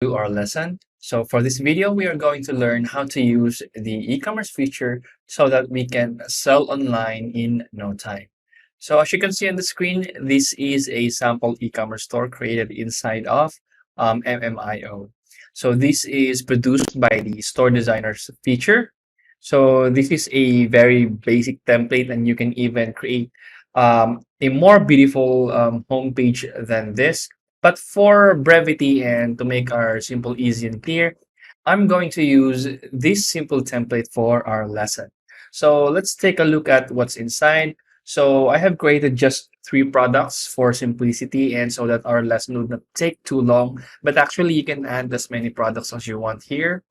to our lesson. So for this video, we are going to learn how to use the e-commerce feature so that we can sell online in no time. So as you can see on the screen, this is a sample e-commerce store created inside of MMIO. So this is produced by the store designers feature. So this is a very basic template, and you can even create a more beautiful homepage than this. But for brevity and to make our simple, easy, and clear, I'm going to use this simple template for our lesson. So let's take a look at what's inside. So I have created just 3 products for simplicity and so that our lesson would not take too long. But actually, you can add as many products as you want here.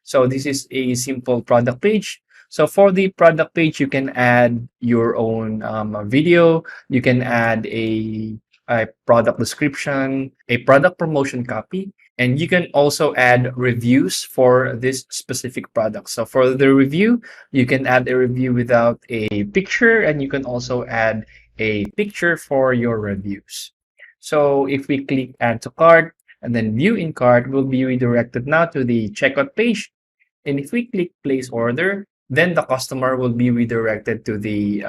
So this is a simple product page. So for the product page, you can add your own video. You can add a product description, a product promotion copy, and you can also add reviews for this specific product. So for the review, you can add a review without a picture, and you can also add a picture for your reviews. So if we click add to cart, and then view in cart, will be redirected now to the checkout page. And if we click place order, then the customer will be redirected to the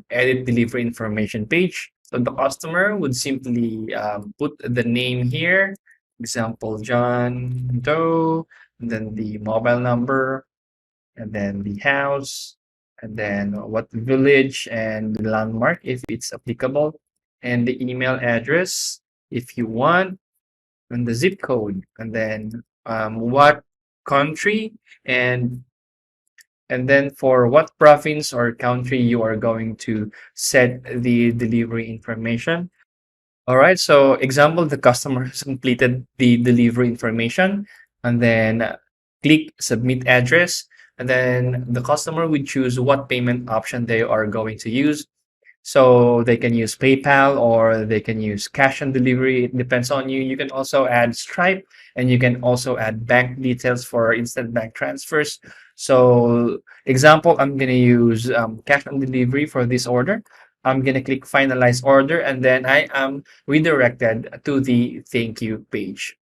edit delivery information page. So the customer would simply put the name here, example John Doe, and then the mobile number, and then the house, and then what village and the landmark if it's applicable, and the email address if you want, and the zip code, and then what country, and then for what province or country you are going to set the delivery information. All right, so example, the customer has completed the delivery information, and then click submit address, and then the customer would choose what payment option they are going to use. So they can use PayPal or they can use cash on delivery. It depends on you. You can also add Stripe, and you can also add bank details for instant bank transfers. So example, I'm going to use cash on delivery for this order. I'm going to click finalize order, and then I am redirected to the thank you page.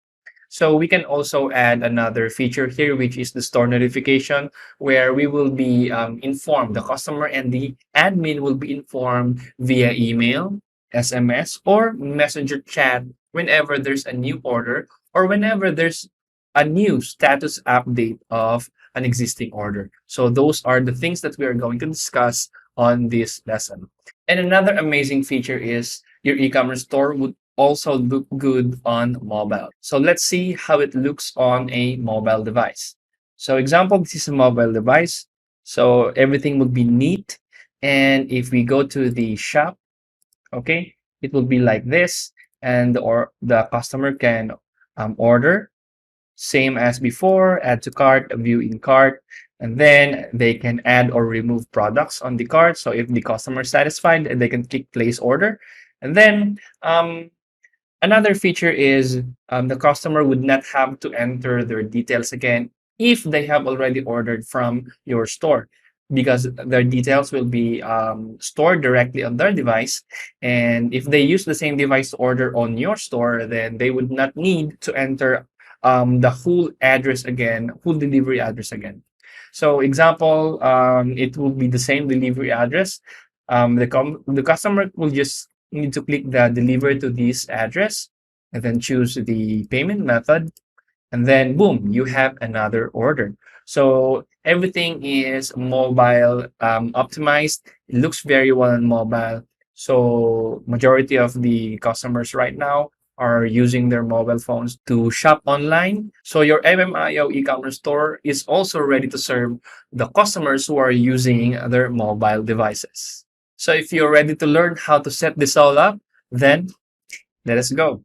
So we can also add another feature here, which is the store notification, where we will be informed, the customer and the admin will be informed via email, SMS, or messenger chat whenever there's a new order or whenever there's a new status update of an existing order. So those are the things that we are going to discuss on this lesson. And another amazing feature is your e-commerce store would also look good on mobile. So let's see how it looks on a mobile device. So example, this is a mobile device. So everything would be neat. And if we go to the shop, okay, it will be like this. And or the customer can order same as before, add to cart, view in cart, and then they can add or remove products on the cart. So if the customer is satisfied, they can click place order. And then another feature is the customer would not have to enter their details again if they have already ordered from your store, because their details will be stored directly on their device. And if they use the same device to order on your store, then they would not need to enter the full address again, full delivery address again. So example, it will be the same delivery address. The customer will just need to click the deliver to this address and then choose the payment method, and then boom, you have another order. So everything is mobile optimized. It looks very well on mobile. So majority of the customers right now are using their mobile phones to shop online. So your MMIO e-commerce store is also ready to serve the customers who are using their mobile devices. So if you're ready to learn how to set this all up, then let us go.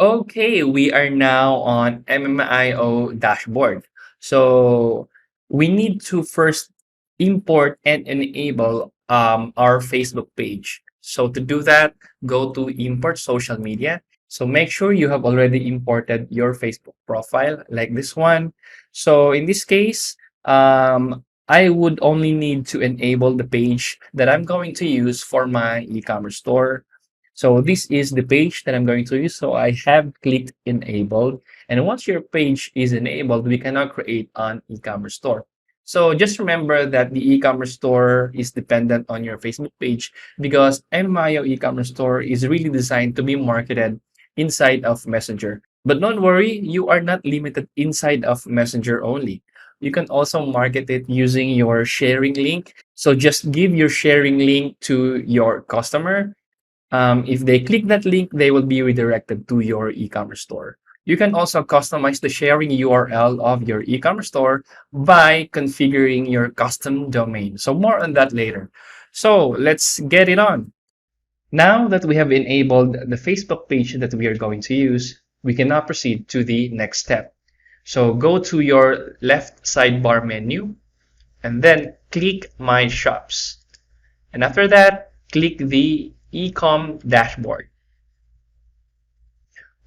Okay, we are now on MMIO dashboard. So we need to first import and enable our Facebook page. So to do that, go to import social media. So make sure you have already imported your Facebook profile like this one. So in this case, I would only need to enable the page that I'm going to use for my e-commerce store. So this is the page that I'm going to use. So I have clicked enable. And once your page is enabled, we can now create an e-commerce store. So just remember that the e-commerce store is dependent on your Facebook page because MMIO e-commerce store is really designed to be marketed inside of Messenger. But don't worry, you are not limited inside of Messenger only. You can also market it using your sharing link. So just give your sharing link to your customer. If they click that link, they will be redirected to your e-commerce store. You can also customize the sharing URL of your e-commerce store by configuring your custom domain. So more on that later. So let's get it on. Now that we have enabled the Facebook page that we are going to use, we can now proceed to the next step. So go to your left sidebar menu and then click My Shops. And after that, click the Ecom dashboard.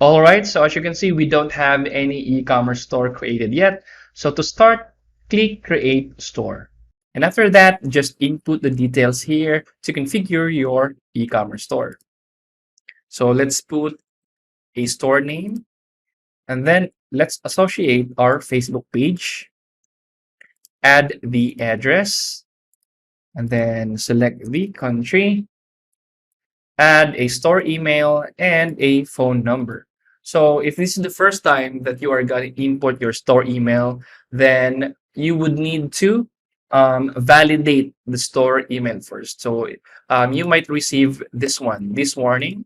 All right, so as you can see, we don't have any e-commerce store created yet. So to start, click Create Store. And after that, just input the details here to configure your e-commerce store. So let's put a store name, and then let's associate our Facebook page, add the address, and then select the country, add a store email and a phone number. So if this is the first time that you are going to import your store email, then you would need to validate the store email first. So you might receive this warning.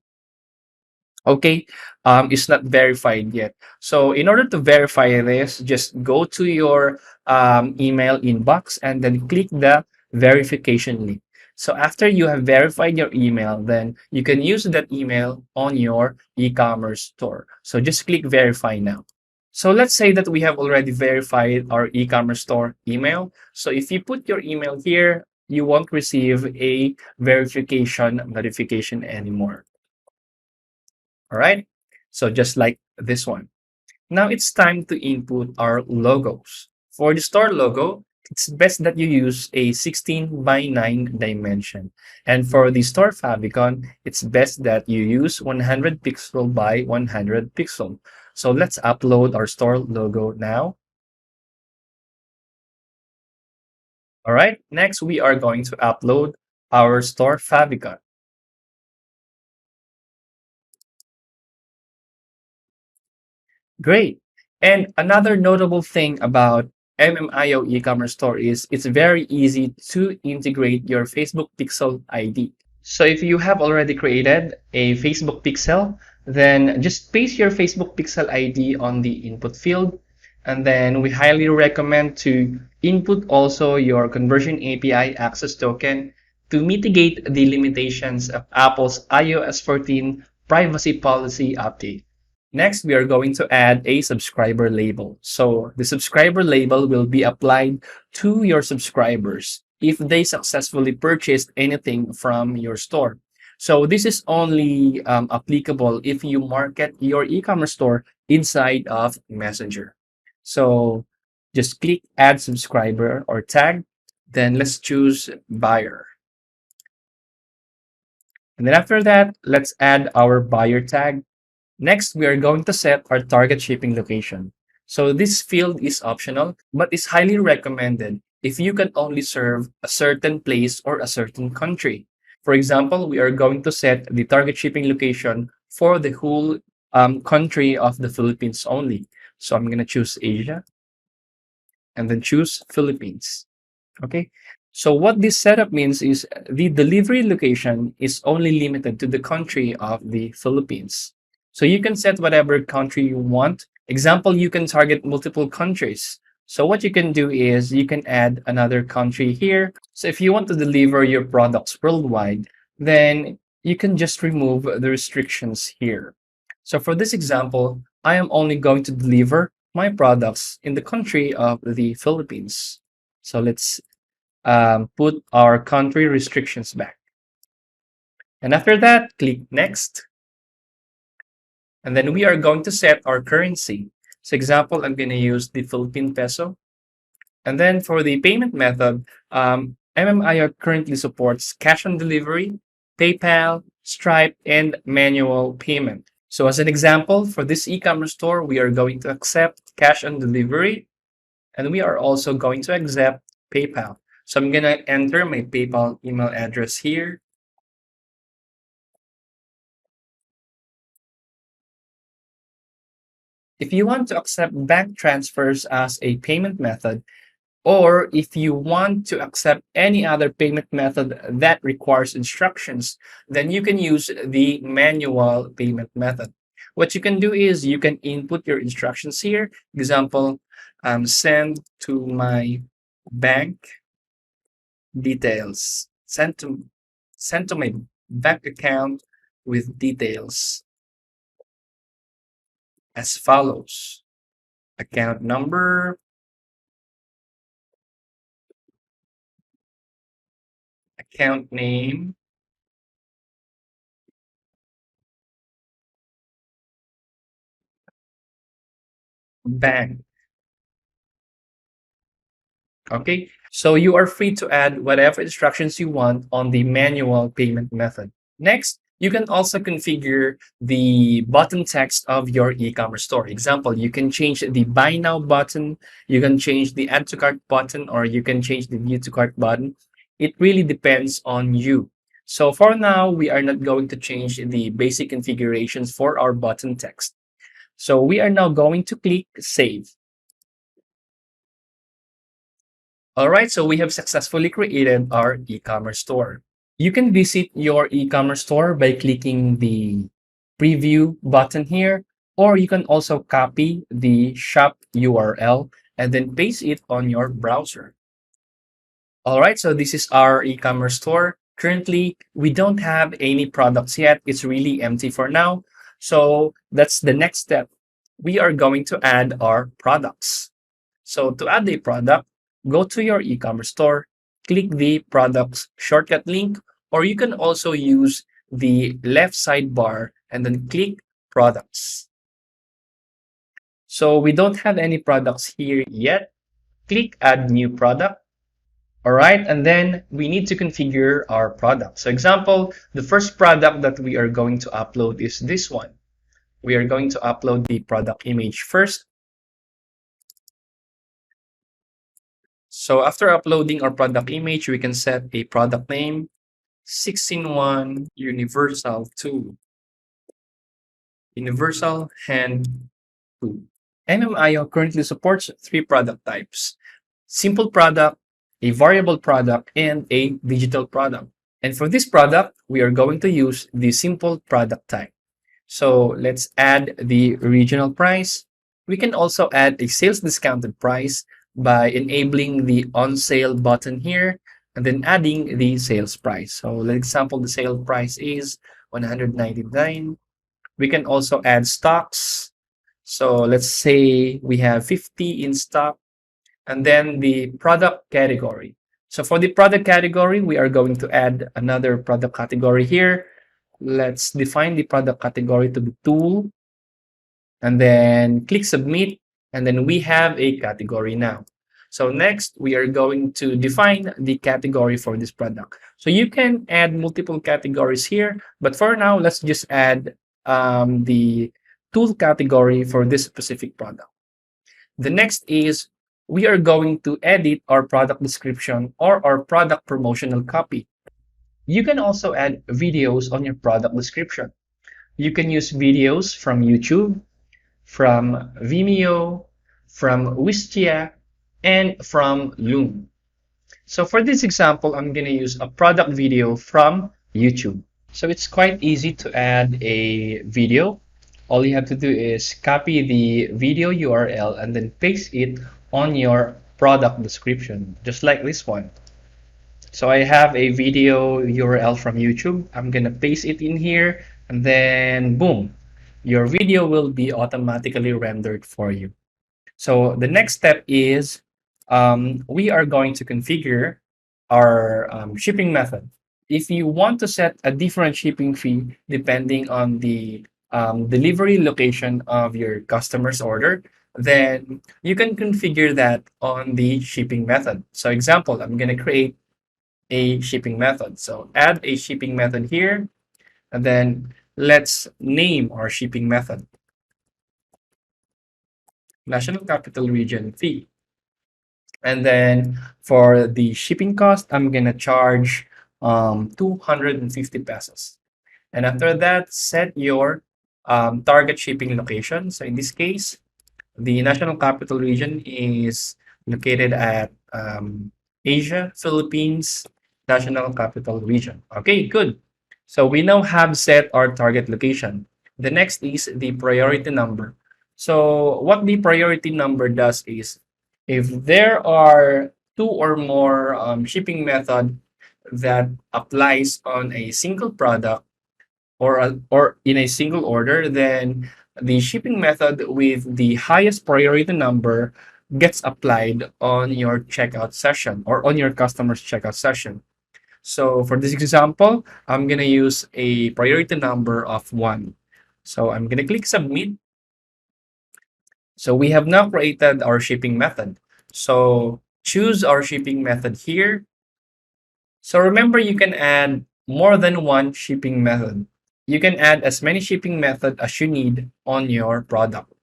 Okay, it's not verified yet. So in order to verify this, just go to your email inbox and then click the verification link. So after you have verified your email, then you can use that email on your e-commerce store. So just click verify now. So let's say that we have already verified our e-commerce store email. So if you put your email here, you won't receive a verification notification anymore. All right, so just like this one. Now it's time to input our logos. For the store logo, it's best that you use a 16 by 9 dimension. And for the store favicon, it's best that you use 100 pixel by 100 pixel. So let's upload our store logo now. All right, next we are going to upload our store favicon. Great. And another notable thing about MMIO e-commerce store is it's very easy to integrate your Facebook pixel ID. So if you have already created a Facebook pixel, then just paste your Facebook pixel ID on the input field. And then we highly recommend to input also your conversion API access token to mitigate the limitations of Apple's iOS 14 privacy policy update. Next, we are going to add a subscriber label. So the subscriber label will be applied to your subscribers if they successfully purchased anything from your store. So this is only applicable if you market your e-commerce store inside of Messenger. So just click add subscriber or tag. Then let's choose buyer. And then after that, let's add our buyer tag. Next, we are going to set our target shipping location. So this field is optional, but is highly recommended if you can only serve a certain place or a certain country. For example, we are going to set the target shipping location for the whole country of the Philippines only. So I'm going to choose Asia and then choose Philippines. Okay. So what this setup means is the delivery location is only limited to the country of the Philippines. So you can set whatever country you want. Example, you can target multiple countries. So what you can do is you can add another country here. So if you want to deliver your products worldwide, then you can just remove the restrictions here. So for this example, I am only going to deliver my products in the country of the Philippines. So let's put our country restrictions back. And after that, click next. And then we are going to set our currency. So example, I'm going to use the Philippine peso. And then for the payment method, MMIO currently supports cash on delivery, PayPal, Stripe, and manual payment. So as an example, for this e-commerce store, we are going to accept cash on delivery, and we are also going to accept PayPal. So I'm going to enter my PayPal email address here. If you want to accept bank transfers as a payment method, or if you want to accept any other payment method that requires instructions, then you can use the manual payment method. What you can do is you can input your instructions here. Example, send to my bank details. Send to my bank account with details as follows. Account number, account name, bank. Okay, so you are free to add whatever instructions you want on the manual payment method. Next, you can also configure the button text of your e-commerce store. Example, you can change the buy now button, you can change the add to cart button, or you can change the view to cart button. It really depends on you. So for now, we are not going to change the basic configurations for our button text. So we are now going to click save. All right, so we have successfully created our e-commerce store. You can visit your e-commerce store by clicking the preview button here, or you can also copy the shop URL and then paste it on your browser. All right, so this is our e-commerce store. Currently, we don't have any products yet. It's really empty for now. So that's the next step. We are going to add our products. So to add a product, go to your e-commerce store, click the products shortcut link, or you can also use the left sidebar and then click products. So we don't have any products here yet. Click add new product. All right, and then we need to configure our product. So example, the first product that we are going to upload is this one. We are going to upload the product image first. So after uploading our product image, we can set a product name, 6-in-1 universal tool, universal hand tool. MMIO currently supports three product types: simple product, a variable product, and a digital product. And for this product, we are going to use the simple product type. So let's add the original price. We can also add a sales discounted price by enabling the on sale button here and then adding the sales price. So let's example, the sale price is 199. We can also add stocks. So let's say we have 50 in stock, and then the product category. So for the product category, we are going to add another product category here. Let's define the product category to be tool, and then click submit, and then we have a category now. So next, we are going to define the category for this product. So you can add multiple categories here, but for now, let's just add the tool category for this specific product. The next is we are going to edit our product description or our product promotional copy. You can also add videos on your product description. You can use videos from YouTube, from Vimeo, from Wistia, and from Loom. So for this example, I'm going to use a product video from YouTube. So it's quite easy to add a video. All you have to do is copy the video URL and then paste it on your product description, just like this one. So I have a video URL from YouTube. I'm going to paste it in here, and then boom, your video will be automatically rendered for you. So the next step is we are going to configure our shipping method. If you want to set a different shipping fee depending on the delivery location of your customer's order, then you can configure that on the shipping method. So example, I'm going to create a shipping method. So add a shipping method here, and then let's name our shipping method. National Capital Region fee. And then for the shipping cost, I'm gonna charge 250 pesos. And after that, set your target shipping location. So in this case, the National Capital Region is located at Asia, Philippines, National Capital Region. Okay, good. So we now have set our target location. The next is the priority number. So what the priority number does is, if there are two or more shipping method that applies on a single product, or in a single order, then the shipping method with the highest priority number gets applied on your checkout session or on your customer's checkout session. So for this example, I'm gonna use a priority number of 1. So I'm gonna click submit. So we have now created our shipping method. So choose our shipping method here. So remember, you can add more than one shipping method. You can add as many shipping method as you need on your product.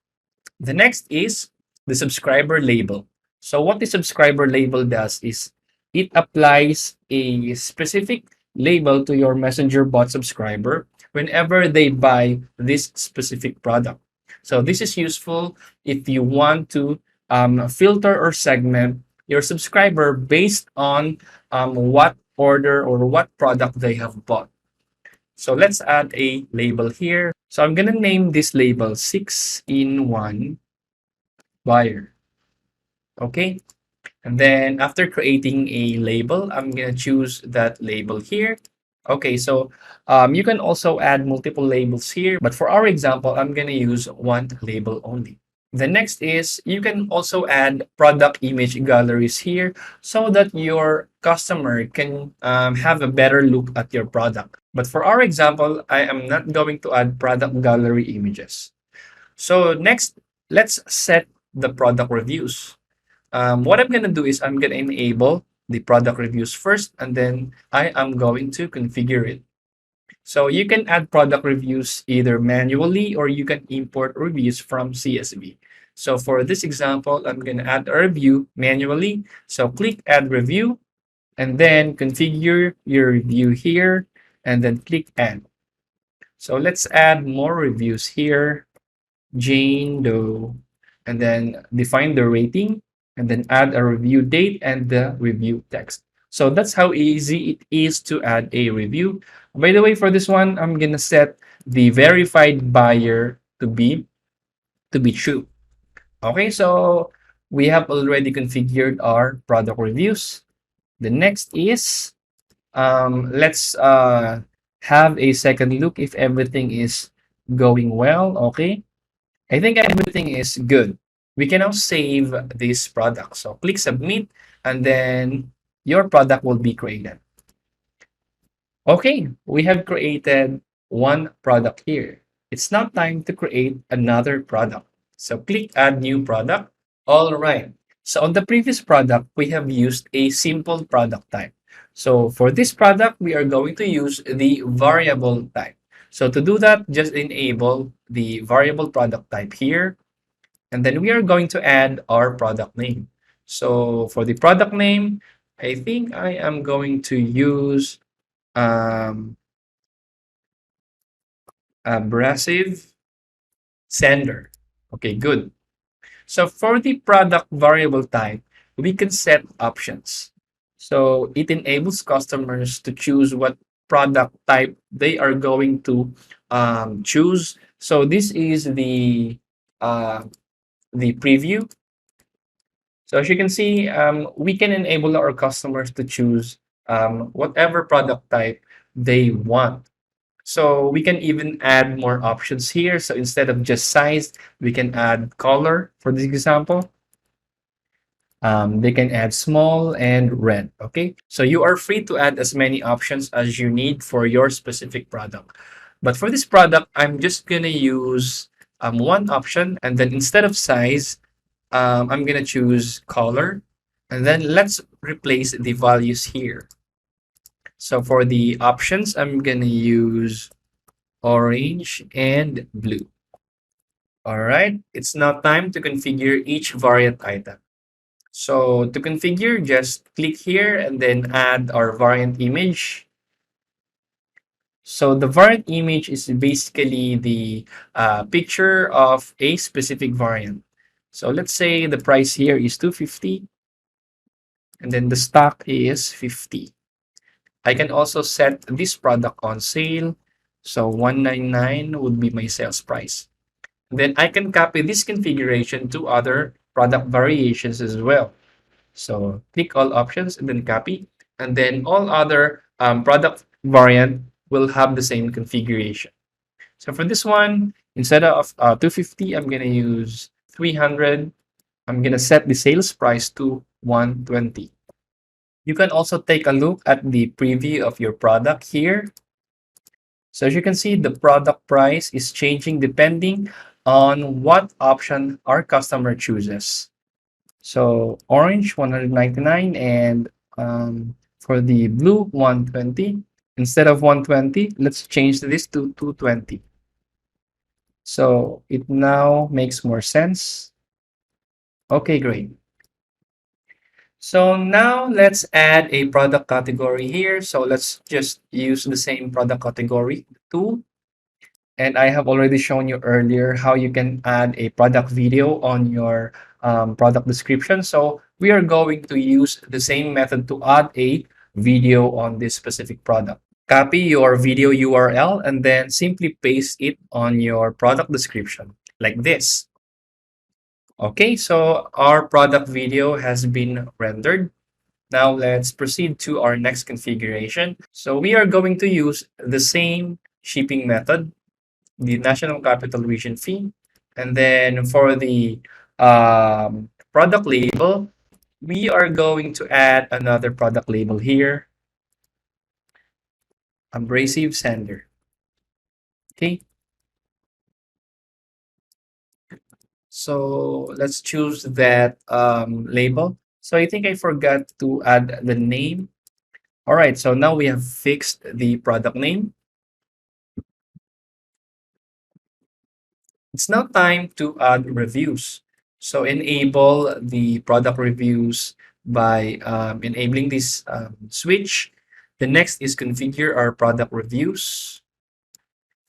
The next is the subscriber label. So what the subscriber label does is it applies a specific label to your Messenger bot subscriber whenever they buy this specific product. So this is useful if you want to filter or segment your subscriber based on what order or what product they have bought. So let's add a label here. So I'm gonna name this label 6-in-1 buyer. Okay. And then after creating a label, I'm gonna choose that label here. Okay, so you can also add multiple labels here, but for our example, I'm gonna use one label only. The next is you can also add product image galleries here so that your customer can have a better look at your product. But for our example, I am not going to add product gallery images. So next, let's set the product reviews. What I'm going to do is I'm going to enable the product reviews first, and then I am going to configure it. So you can add product reviews either manually or you can import reviews from CSV. So for this example, I'm going to add a review manually. So click add review and then configure your review here and then click add. So let's add more reviews here. Jane Doe, and then define the rating and then add a review date and the review text. So that's how easy it is to add a review. By the way, for this one, I'm gonna set the verified buyer to be true. Okay, so we have already configured our product reviews. The next is let's have a second look if everything is going well. Okay, I think everything is good. We can now save this product. So click submit and then your product will be created. Okay, we have created one product here. It's now time to create another product. So click add new product. All right. So on the previous product, we have used a simple product type. So for this product, we are going to use the variable type. So to do that, just enable the variable product type here. And then we are going to add our product name. So for the product name, I think I am going to use abrasive sender. Okay, good. So for the product variable type, we can set options. So it enables customers to choose what product type they are going to choose. So this is the preview. So as you can see, we can enable our customers to choose whatever product type they want. So we can even add more options here. So instead of just size, we can add color for this example. They can add small and red. Okay, so you are free to add as many options as you need for your specific product. But for this product, I'm just gonna use one option, and then instead of size, I'm gonna choose color, and then let's replace the values here. So for the options, I'm gonna use orange, and blue. All right, it's now time to configure each variant item. So to configure, just click here and then add our variant image. So the variant image is basically the picture of a specific variant. So let's say the price here is 250 and then the stock is 50. I can also set this product on sale. So 199 would be my sales price. Then I can copy this configuration to other product variations as well. So click all options and then copy. And then all other product variant will have the same configuration. So for this one, instead of 250, I'm going to use 300. I'm going to set the sales price to 120. You can also take a look at the preview of your product here. So as you can see, the product price is changing depending on what option our customer chooses. So orange 199 and for the blue 120. Instead of 120, let's change this to 220. So it now makes more sense. Okay, great. So now let's add a product category here. So let's just use the same product category tool. And I have already shown you earlier how you can add a product video on your product description. So we are going to use the same method to add a video on this specific product. Copy your video URL and then simply paste it on your product description like this. Okay, so our product video has been rendered. Now let's proceed to our next configuration. So we are going to use the same shipping method, the national capital region fee. And then for the product label, we are going to add another product label here, abrasive sander. Okay. So let's choose that label. So I think I forgot to add the name. All right, so now we have fixed the product name. It's now time to add reviews. So enable the product reviews by enabling this switch. The next is configure our product reviews.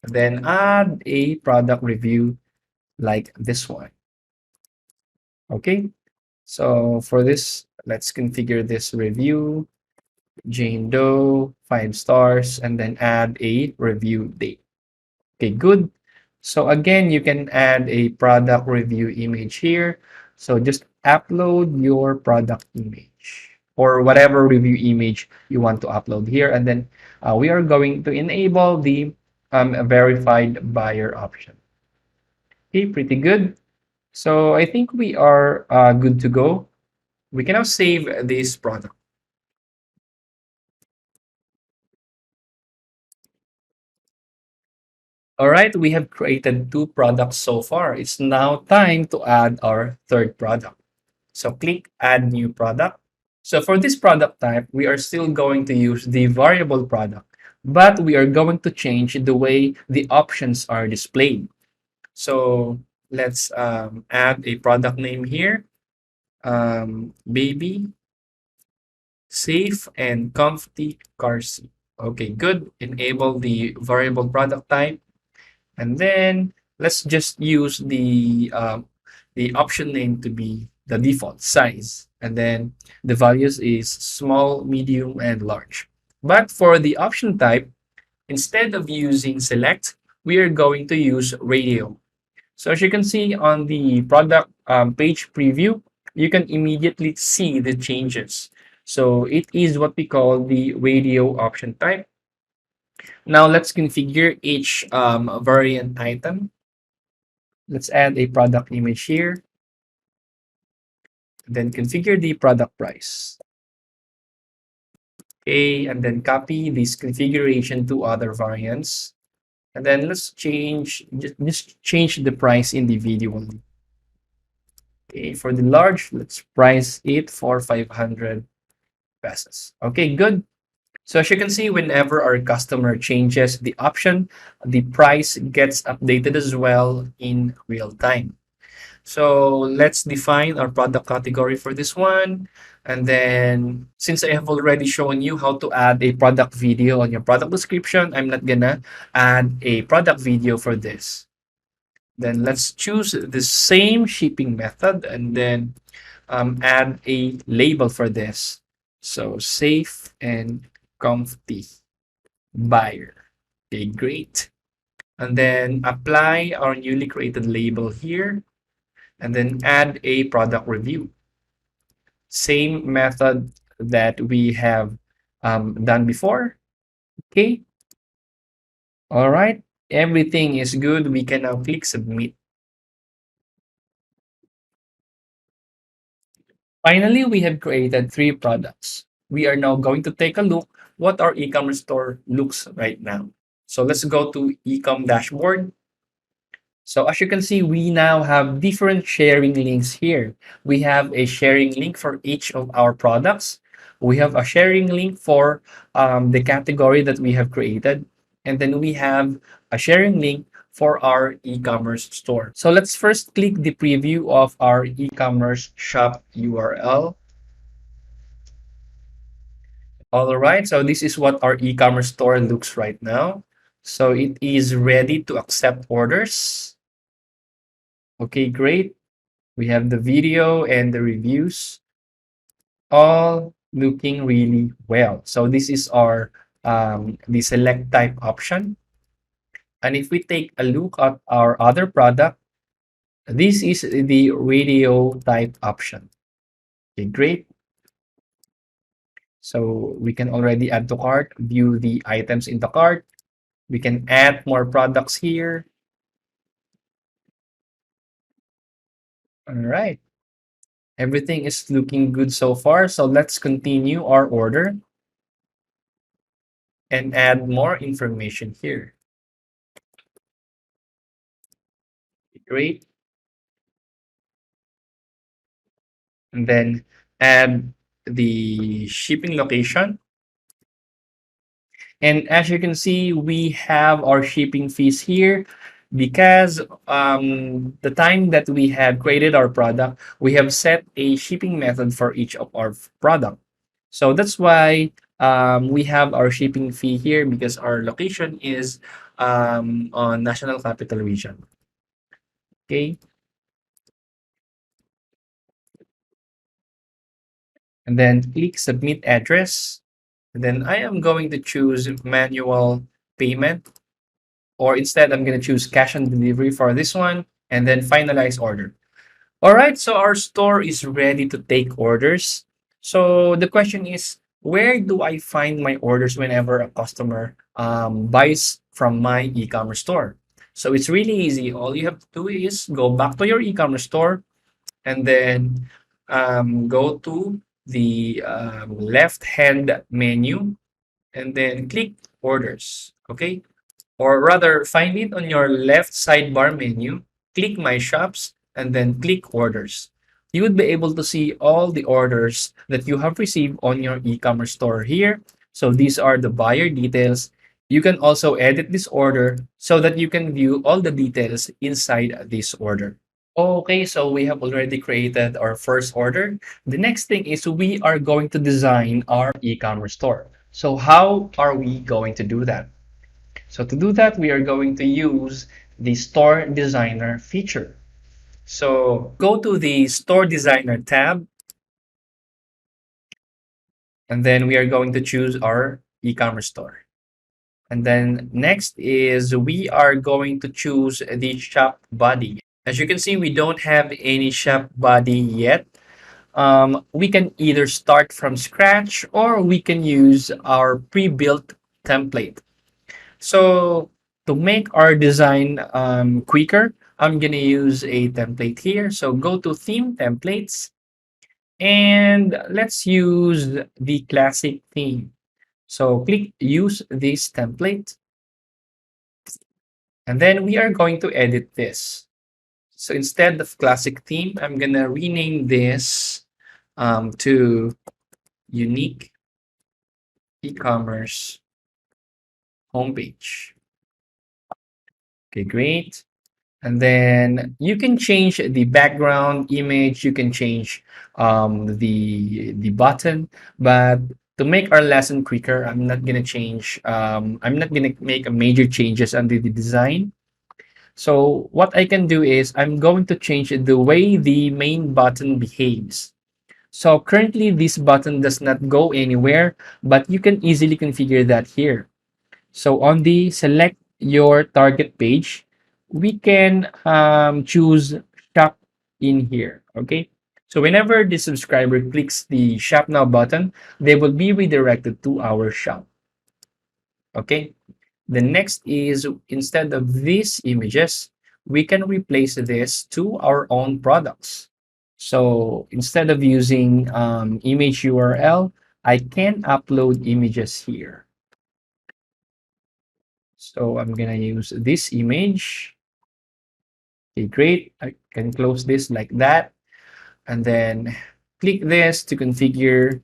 Then add a product review like this one. Okay, so for this, let's configure this review. Jane Doe, 5 stars, and then add a review date. Okay, good. So again, you can add a product review image here. So just upload your product image or whatever review image you want to upload here. And then we are going to enable the verified buyer option. Okay, pretty good. So I think we are good to go. We can now save this product. All right, we have created 2 products so far. It's now time to add our third product. So click Add New Product. So for this product type, we are still going to use the variable product, but we are going to change the way the options are displayed. So let's add a product name here, baby, safe and comfy car seat. Okay, good. Enable the variable product type. And then let's just use the option name to be the default size. And then the values is small, medium, and large. But for the option type, instead of using select, we are going to use radio. So as you can see on the product page preview, you can immediately see the changes. So it is what we call the radio option type. Now let's configure each variant item. Let's add a product image here. Then configure the product price. Okay, and then copy this configuration to other variants. And then let's just change the price individually. Okay, for the large, let's price it for 500 pesos. Okay, good. So as you can see, whenever our customer changes the option, the price gets updated as well in real time. So let's define our product category for this one. And then since I have already shown you how to add a product video on your product description, I'm not gonna add a product video for this. Then let's choose the same shipping method and then add a label for this. So safe and comfy buyer. Okay, great. And then apply our newly created label here and then add a product review. Same method that we have done before. Okay. All right. Everything is good. We can now click submit. Finally, we have created 3 products. We are now going to take a look what our e-commerce store looks right now. So let's go to ecom dashboard. So as you can see, we now have different sharing links here. We have a sharing link for each of our products. We have a sharing link for the category that we have created. And then we have a sharing link for our e-commerce store. So let's first click the preview of our e-commerce shop URL. All right, so this is what our e-commerce store looks right now. So it is ready to accept orders. Okay, great. We have the video and the reviews all looking really well. So this is our the select type option. And if we take a look at our other product, this is the radio type option. Okay, great. So we can already add to cart, view the items in the cart. We can add more products here. All right. Everything is looking good so far. So let's continue our order and add more information here. Great. And then add the shipping location. And as you can see, we have our shipping fees here because the time that we have created our product, we have set a shipping method for each of our product. So that's why we have our shipping fee here because our location is on National Capital Region. Okay. And then click submit address. And then I am going to choose manual payment, or instead I'm going to choose cash on delivery for this one and then finalize order. All right, so our store is ready to take orders. So the question is, where do I find my orders whenever a customer buys from my e-commerce store? So it's really easy. All you have to do is go back to your e-commerce store and then go to the left hand menu and then click orders. Okay, or rather find it on your left sidebar menu, click my shops and then click orders. You would be able to see all the orders that you have received on your e-commerce store here. So these are the buyer details. You can also edit this order so that you can view all the details inside this order. Okay, so we have already created our first order. The next thing is we are going to design our e-commerce store. So how are we going to do that? So to do that, we are going to use the Store Designer feature. So go to the Store Designer tab, and then we are going to choose our e-commerce store. And then next is we are going to choose the shop body. As you can see, we don't have any shop body yet. We can either start from scratch or we can use our pre-built template. So to make our design quicker, I'm gonna use a template here. So go to theme templates and let's use the classic theme. So click use this template and then we are going to edit this. So instead of classic theme, I'm gonna rename this to unique e-commerce homepage. Okay, great. And then you can change the background image, you can change the button, but to make our lesson quicker, I'm not gonna make a major changes under the design. So what I can do is I'm going to change the way the main button behaves. So currently this button does not go anywhere, but you can easily configure that here. So on the select your target page, we can choose shop in here. Okay. So whenever the subscriber clicks the shop now button, they will be redirected to our shop. Okay. The next is instead of these images, we can replace this to our own products. So instead of using image URL, I can upload images here. So I'm gonna use this image. Okay, great. I can close this like that. And then click this to configure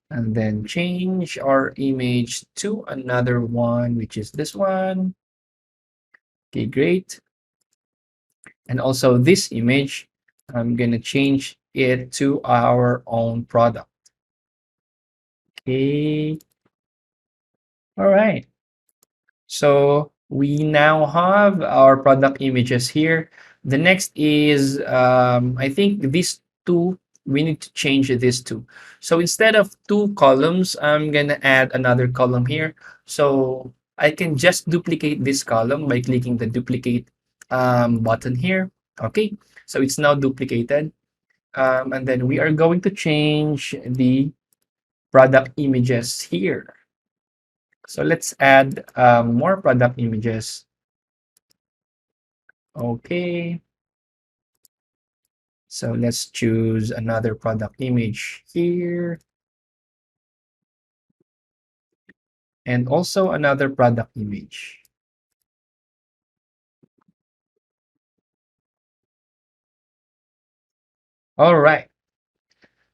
and then change our image to another one, which is this one. Okay, great. And also this image, I'm gonna change it to our own product. Okay. All right. So we now have our product images here. The next is, I think these two, we need to change these two. So instead of two columns, I'm gonna add another column here. So I can just duplicate this column by clicking the duplicate button here. Okay, so it's now duplicated. And then we are going to change the product images here. So let's add more product images. Okay. So let's choose another product image here. And also another product image. All right.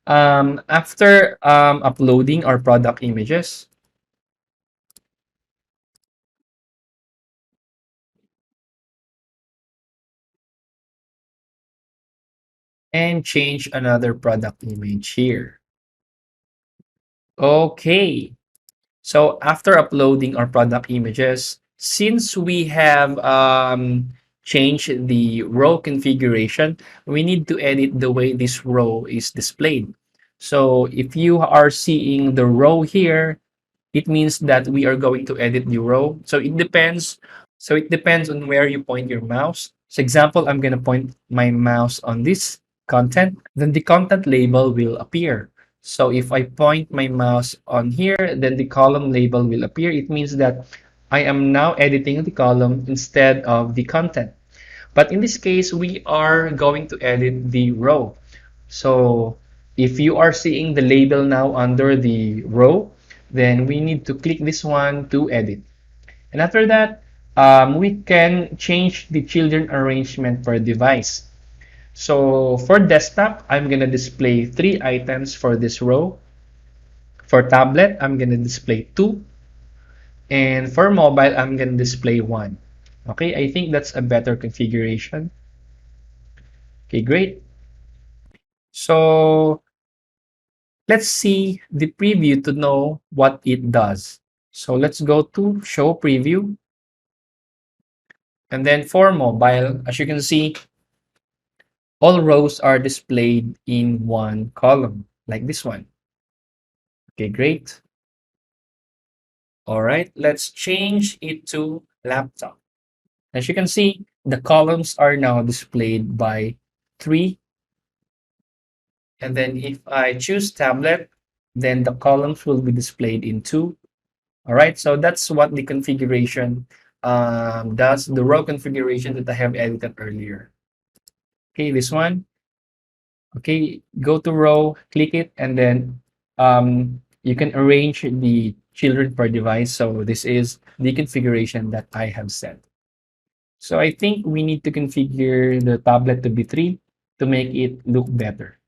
After uploading our product images, and change another product image here. Okay. So after uploading our product images, since we have changed the row configuration, we need to edit the way this row is displayed. So if you are seeing the row here, it means that we are going to edit the row. So it depends. So it depends on where you point your mouse. So example, I'm going to point my mouse on this content, then the content label will appear. So if I point my mouse on here, then the column label will appear. It means that I am now editing the column instead of the content. But in this case, we are going to edit the row. So if you are seeing the label now under the row, then we need to click this one to edit. And after that, we can change the children arrangement per device. So for desktop, I'm going to display 3 items for this row. For tablet, I'm going to display 2. And for mobile, I'm going to display 1. Okay, I think that's a better configuration. Okay, great. So let's see the preview to know what it does. So let's go to show preview. And then for mobile, as you can see, all rows are displayed in one column, like this one. Okay, great. All right, let's change it to laptop. As you can see, the columns are now displayed by 3. And then if I choose tablet, then the columns will be displayed in 2. All right, so that's what the configuration does, the row configuration that I have edited earlier. Okay, this one. Okay, go to row, click it, and then you can arrange the children per device. So this is the configuration that I have set. So I think we need to configure the tablet to be 3 to make it look better.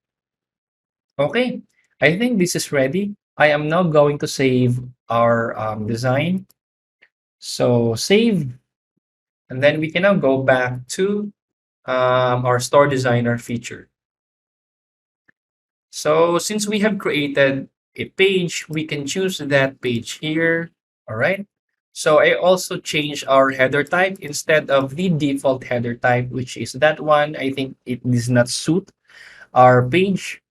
Okay, I think this is ready. I am now going to save our design. So save, and then we can now go back to our store designer feature. So since we have created a page, we can choose that page here. All right. So I also change our header type instead of the default header type, which is that one. I think it does not suit our page.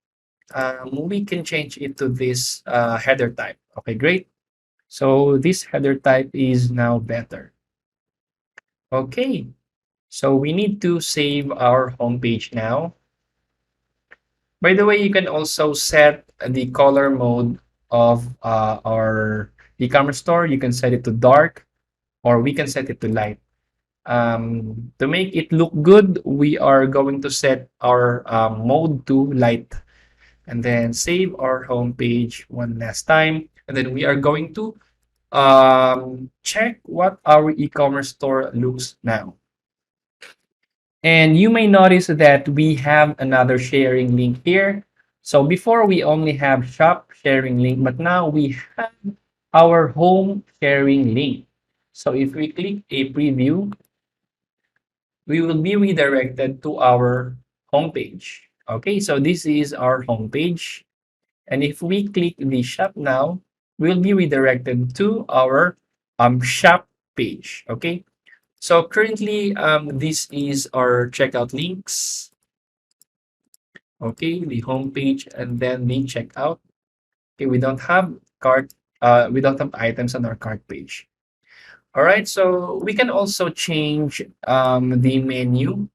We can change it to this header type. Okay, great. So this header type is now better. Okay. So we need to save our homepage now. By the way, you can also set the color mode of our e-commerce store. You can set it to dark or we can set it to light. To make it look good, we are going to set our mode to light and then save our home page one last time. And then we are going to check what our e-commerce store looks now. And you may notice that we have another sharing link here. So before we only have shop sharing link, but now we have our home sharing link. So if we click a preview, we will be redirected to our homepage. Okay, so this is our homepage. And if we click the shop now, we'll be redirected to our shop page. Okay, so currently this is our checkout links. Okay, the homepage and then the checkout. Okay, we don't have cart, we don't have items on our cart page. All right, so we can also change the menu.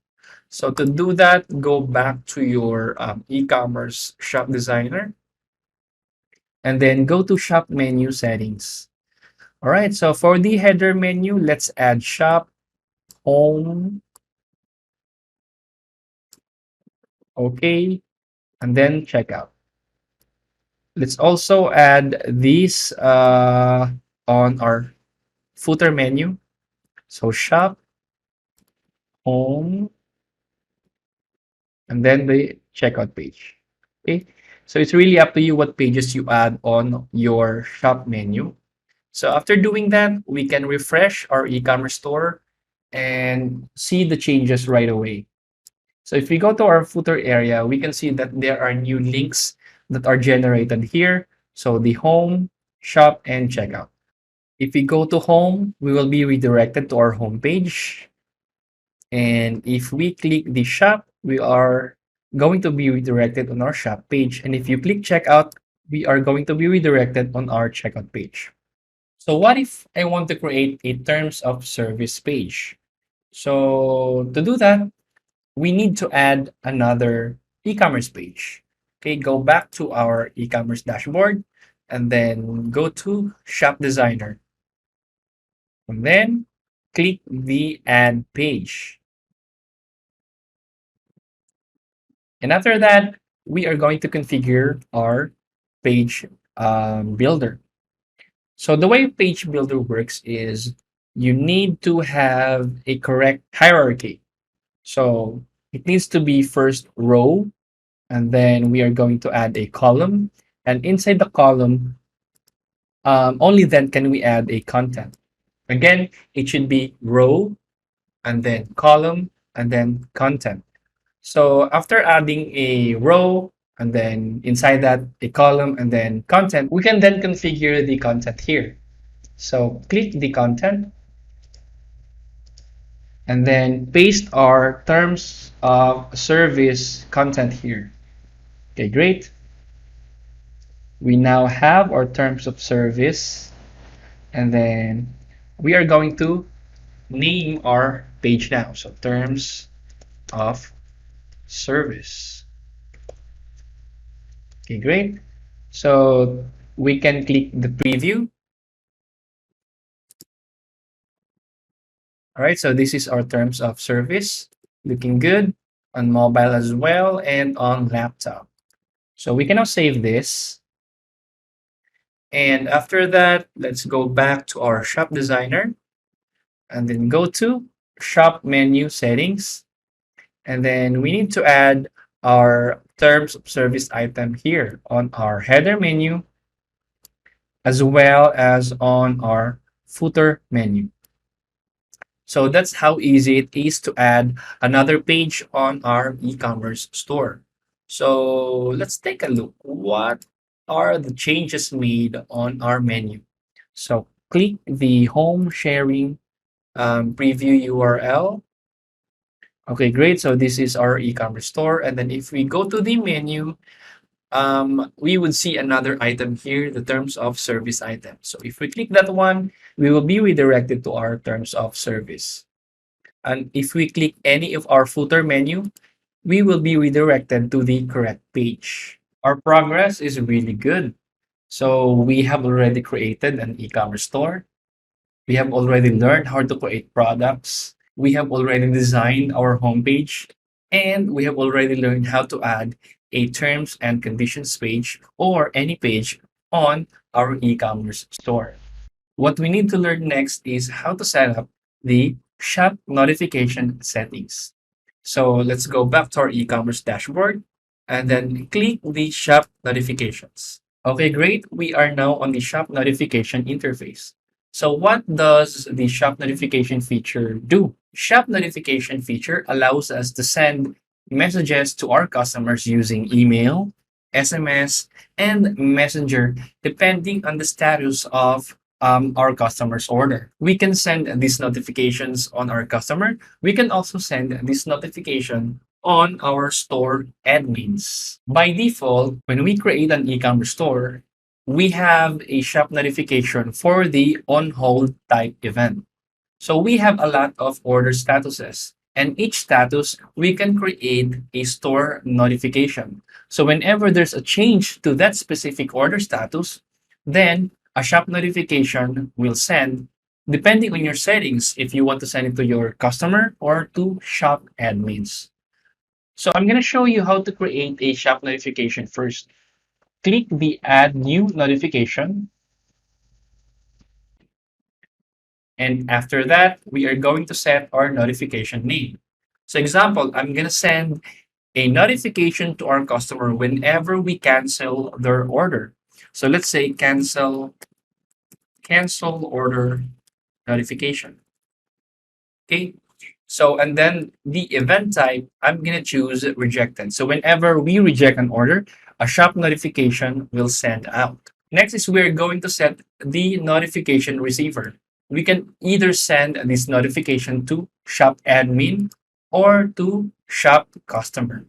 So to do that, go back to your e-commerce shop designer and then go to shop menu settings. All right, so for the header menu, let's add shop, home, okay, and then checkout. Let's also add this on our footer menu. So shop, home, and then the checkout page. Okay. So it's really up to you what pages you add on your shop menu. So after doing that, we can refresh our e-commerce store and see the changes right away. So if we go to our footer area, we can see that there are new links that are generated here. So the home, shop, and checkout. If we go to home, we will be redirected to our home page. And if we click the shop, we are going to be redirected on our shop page. And if you click checkout, we are going to be redirected on our checkout page. So what if I want to create a terms of service page? So to do that, we need to add another e-commerce page. Okay, go back to our e-commerce dashboard and then go to shop designer. And then click the add page. And after that, we are going to configure our page builder. So the way page builder works is you need to have a correct hierarchy. So it needs to be first row, and then we are going to add a column. And inside the column, only then can we add a content. Again, it should be row, and then column, and then content. So after adding a row, and then inside that a column, and then content, we can then configure the content here. So click the content, and then paste our terms of service content here. Okay, great. We now have our terms of service, and then we are going to name our page now. So terms of service. Okay, great. So we can click the preview. All right, so this is our terms of service. Looking good on mobile as well and on laptop. So we can now save this. And after that, let's go back to our shop designer and then go to shop menu settings. And then we need to add our terms of service item here on our header menu. as well as on our footer menu. So that's how easy it is to add another page on our e-commerce store. So let's take a look. What are the changes made on our menu? So click the home sharing preview URL. Okay, great. So this is our e-commerce store. And then if we go to the menu, we would see another item here, the terms of service item. So if we click that one, we will be redirected to our terms of service. And if we click any of our footer menu, we will be redirected to the correct page. Our progress is really good. So we have already created an e-commerce store. We have already learned how to create products. We have already designed our homepage. And we have already learned how to add a terms and conditions page or any page on our e-commerce store. What we need to learn next is how to set up the shop notification settings. So let's go back to our e-commerce dashboard and then click the shop notifications. Okay, great. We are now on the shop notification interface. So what does the shop notification feature do? Shop notification feature allows us to send messages to our customers using email, SMS, and Messenger, depending on the status of our customer's order. We can send these notifications on our customer. We can also send this notification on our store admins. By default, when we create an e-commerce store, we have a shop notification for the on hold type event. So we have a lot of order statuses, and each status we can create a store notification. So whenever there's a change to that specific order status, then a shop notification will send depending on your settings if you want to send it to your customer or to shop admins. So I'm going to show you how to create a shop notification first. Click the add new notification. And after that, we are going to set our notification name. So example, I'm going to send a notification to our customer whenever we cancel their order. So let's say cancel order notification. Okay. So, and then the event type, I'm going to choose rejected. So whenever we reject an order, a shop notification will send out. Next is we're going to set the notification receiver. We can either send this notification to shop admin or to shop customer.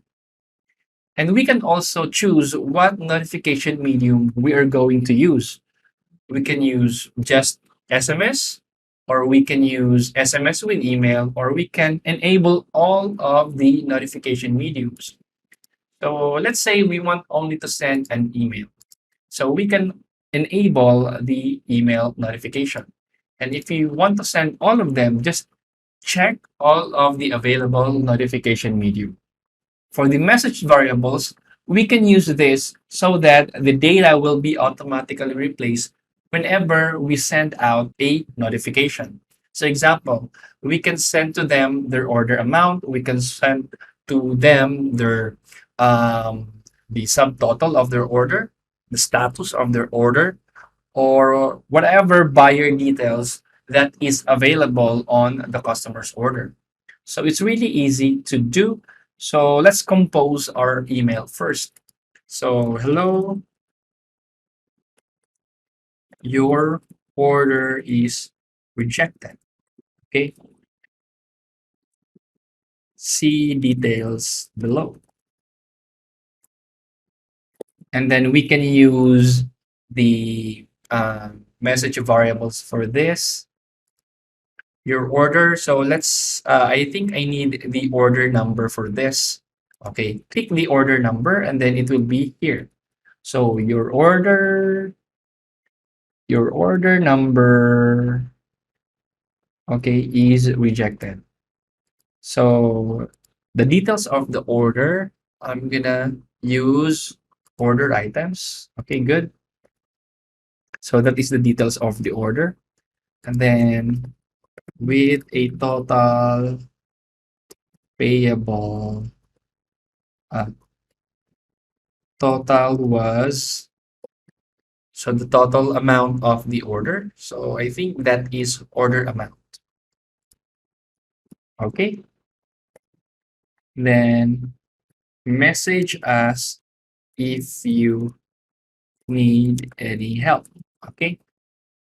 And we can also choose what notification medium we are going to use. We can use just SMS, or we can use SMS with email, or we can enable all of the notification mediums. So let's say we want only to send an email. So we can enable the email notification. And if you want to send all of them, just check all of the available notification medium. For the message variables, we can use this so that the data will be automatically replaced whenever we send out a notification. So example, we can send to them their order amount, we can send to them their the subtotal of their order, the status of their order, or whatever buyer details that is available on the customer's order. So it's really easy to do. So let's compose our email first. So hello, your order is rejected. Okay, see details below. And then we can use the message variables for this. Your order. So I think I need the order number for this. Okay, click the order number and then it will be here. So your order number, okay, is rejected. So the details of the order, I'm gonna use order items. Okay, good. So that is the details of the order. And then with a total payable, uh, total was So the total amount of the order. So I think that is order amount. Okay. Then message us if you need any help. Okay.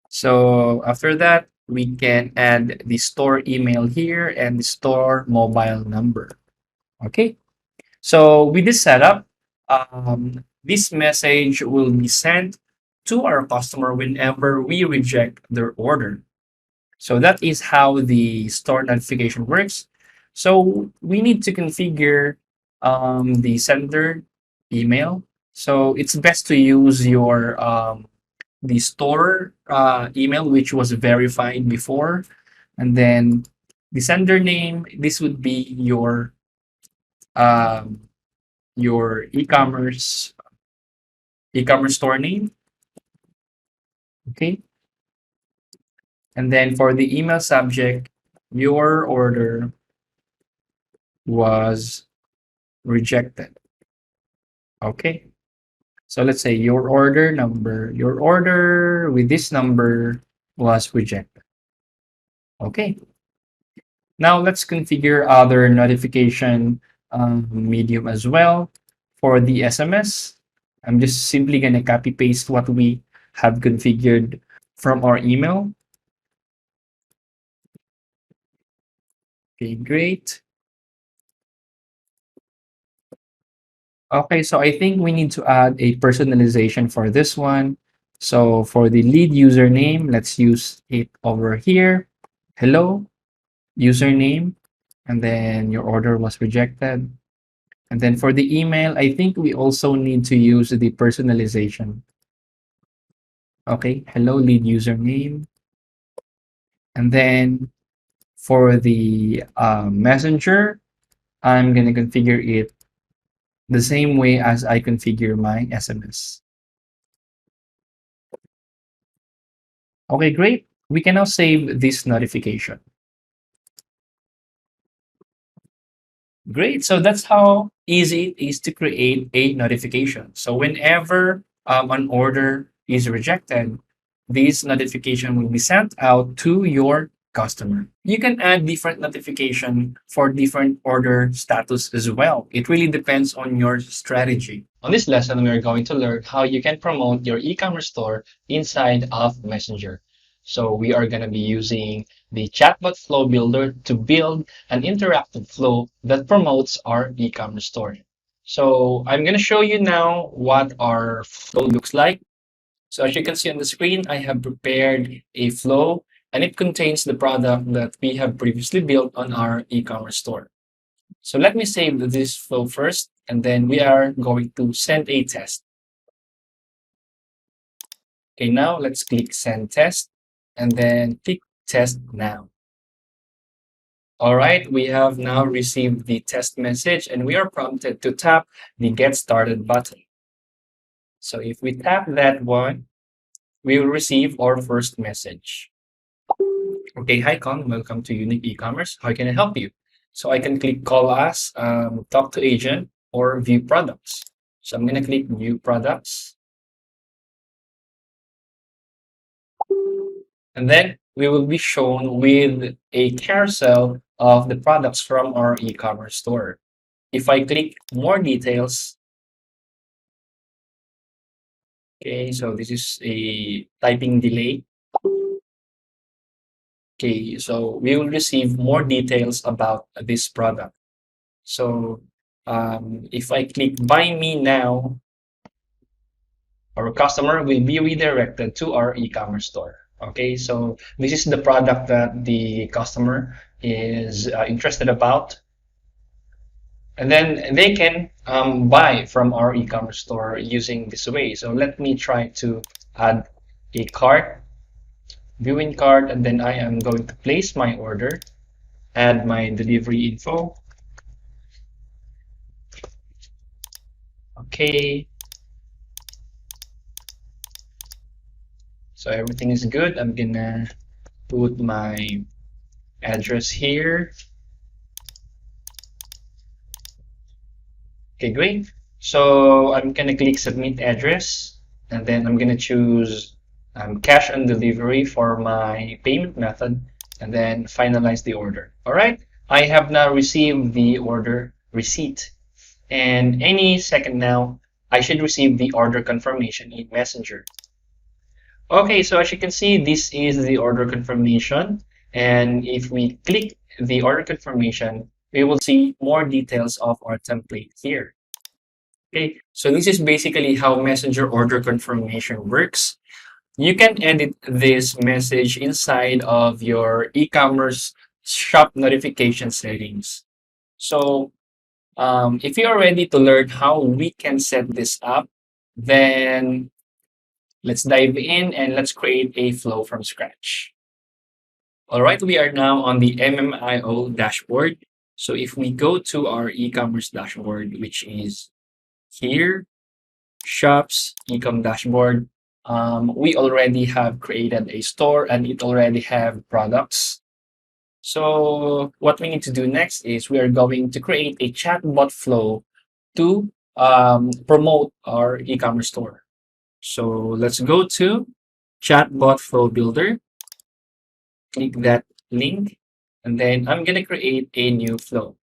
So after that, we can add the store email here and the store mobile number. Okay. So with this setup, this message will be sent to our customer whenever we reject their order. So that is how the store notification works. So we need to configure the sender email. So it's best to use your the store email, which was verified before, and then the sender name. This would be um, your e-commerce store name. Okay, and then for the email subject, your order was rejected. Okay, so let's say your order with this number was rejected. Okay, now let's configure other notification medium as well. For the SMS, I'm just simply gonna copy paste what we have configured from our email. Okay, great. Okay, so I think we need to add a personalization for this one. So for the lead username, let's use it over here. Hello, username, and then your order was rejected. And then for the email, I think we also need to use the personalization. Okay, hello, lead username. And then for the messenger, I'm going to configure it the same way as I configure my SMS. Okay, great. We can now save this notification. Great. So that's how easy it is to create a notification. So whenever an order is rejected, this notification will be sent out to your customer. You can add different notification for different order status as well. It really depends on your strategy. On this lesson, we are going to learn how you can promote your e-commerce store inside of Messenger. So we are going to be using the Chatbot Flow Builder to build an interactive flow that promotes our e-commerce store. So I'm going to show you now what our flow looks like. So as you can see on the screen, I have prepared a flow and it contains the product that we have previously built on our e-commerce store. So let me save this flow first, and then we are going to send a test. Okay, now let's click send test and then click test now. All right, we have now received the test message and we are prompted to tap the get started button. So if we tap that one, we will receive our first message. Okay, hi Con, welcome to Unique E-commerce. How can I help you? So I can click call us, talk to agent, or view products. So I'm gonna click view products. And then we will be shown with a carousel of the products from our e-commerce store. If I click more details, okay, so this is a typing delay. Okay, so we will receive more details about this product. So if I click buy me now, our customer will be redirected to our e-commerce store. Okay, so this is the product that the customer is interested about. And then they can buy from our e-commerce store using this way. So let me try to add a cart, viewing cart, and then I am going to place my order, add my delivery info. Okay. So everything is good. I'm gonna put my address here. Okay, great. So I'm gonna click submit address and then I'm gonna choose cash on delivery for my payment method, and then finalize the order. All right, I have now received the order receipt, and any second now, I should receive the order confirmation in Messenger. Okay, so as you can see, this is the order confirmation. And if we click the order confirmation, we will see more details of our template here. Okay, so this is basically how Messenger order confirmation works. You can edit this message inside of your e-commerce shop notification settings. So if you are ready to learn how we can set this up, then let's dive in and let's create a flow from scratch. All right, we are now on the MMIO dashboard. So if we go to our e-commerce dashboard, which is here, shops, ecom dashboard, we already have created a store and it already have products. So what we need to do next is we are going to create a chatbot flow to promote our e-commerce store. So let's go to Chatbot Flow Builder, click that link, and then I'm going to create a new flow.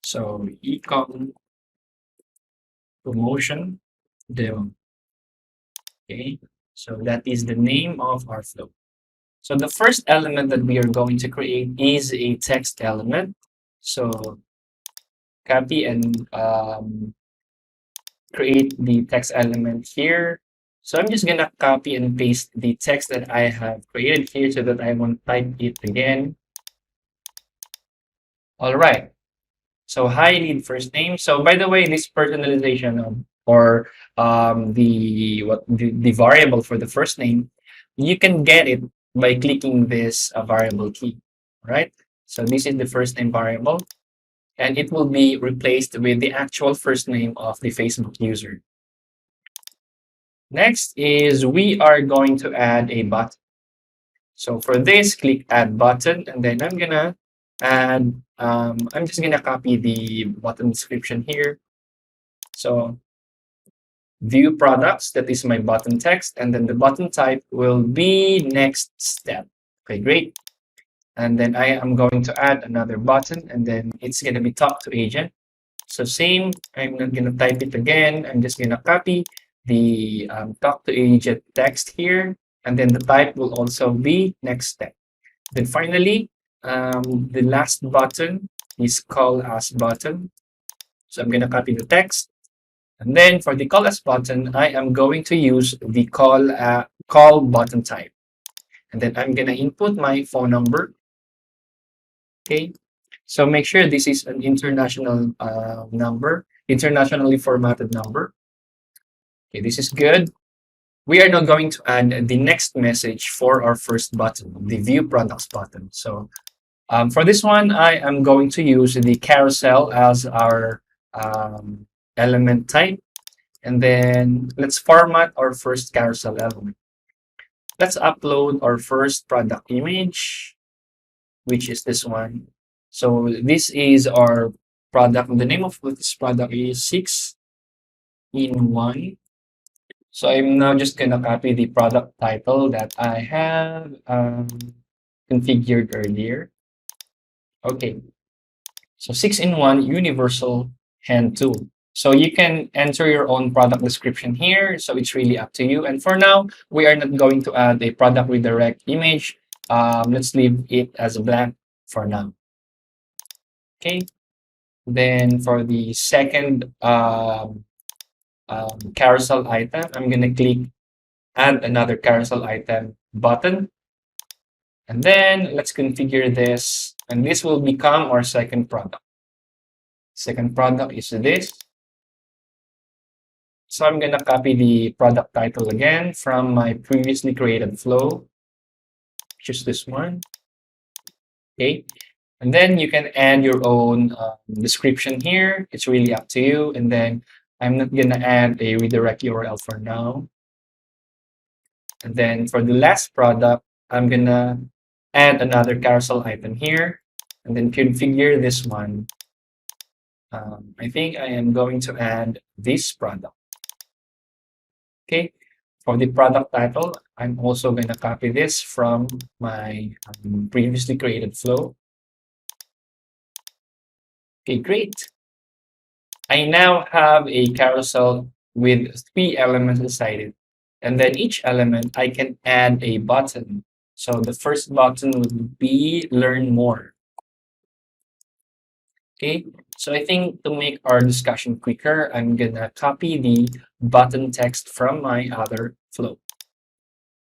So ecom promotion demo. Okay, so that is the name of our flow. So the first element that we are going to create is a text element. So copy and create the text element here. So I'm just gonna copy and paste the text that I have created here so that I won't type it again. All right. So hi lead first name. So by the way, this personalization or the variable for the first name, you can get it by clicking this variable key, right? So this is the first name variable, and it will be replaced with the actual first name of the Facebook user. Next is we are going to add a button. So for this, click add button, and then I'm gonna add, I'm just gonna copy the button description here. So view products, that is my button text, and then the button type will be next step. Okay, great. And then I am going to add another button, and then it's gonna be talk to agent. So same, I'm not gonna type it again. I'm just gonna copy the talk to agent text here, and then the type will also be next step. Then finally, the last button is call us button. So I'm gonna copy the text, and then for the call us button, I am going to use the call button type, and then I'm gonna input my phone number. Okay, so make sure this is an international number, internationally formatted number. Okay, this is good. We are now going to add the next message for our first button, the view products button. So for this one, I am going to use the carousel as our element type. And then let's format our first carousel element. Let's upload our first product image, which is this one. So this is our product. The name of this product is 6-in-1. So I'm now just gonna copy the product title that I have configured earlier. Okay, so 6-in-1 universal hand tool. So you can enter your own product description here. So it's really up to you. And for now, we are not going to add a product redirect image. Let's leave it as blank for now. Okay. Then for the second carousel item, I'm going to click add another carousel item button. And then let's configure this. And this will become our second product. Second product is this. So I'm going to copy the product title again from my previously created flow, which is this one. Okay. And then you can add your own description here. It's really up to you. And then I'm not going to add a redirect URL for now. And then for the last product, I'm going to add another carousel item here and then configure this one. I think I am going to add this product. Okay, For the product title, I'm also going to copy this from my previously created flow. Okay, great. I now have a carousel with 3 elements inside it. And then each element, I can add a button. So the first button would be learn more. Okay, so I think to make our discussion quicker, I'm gonna copy the button text from my other flow.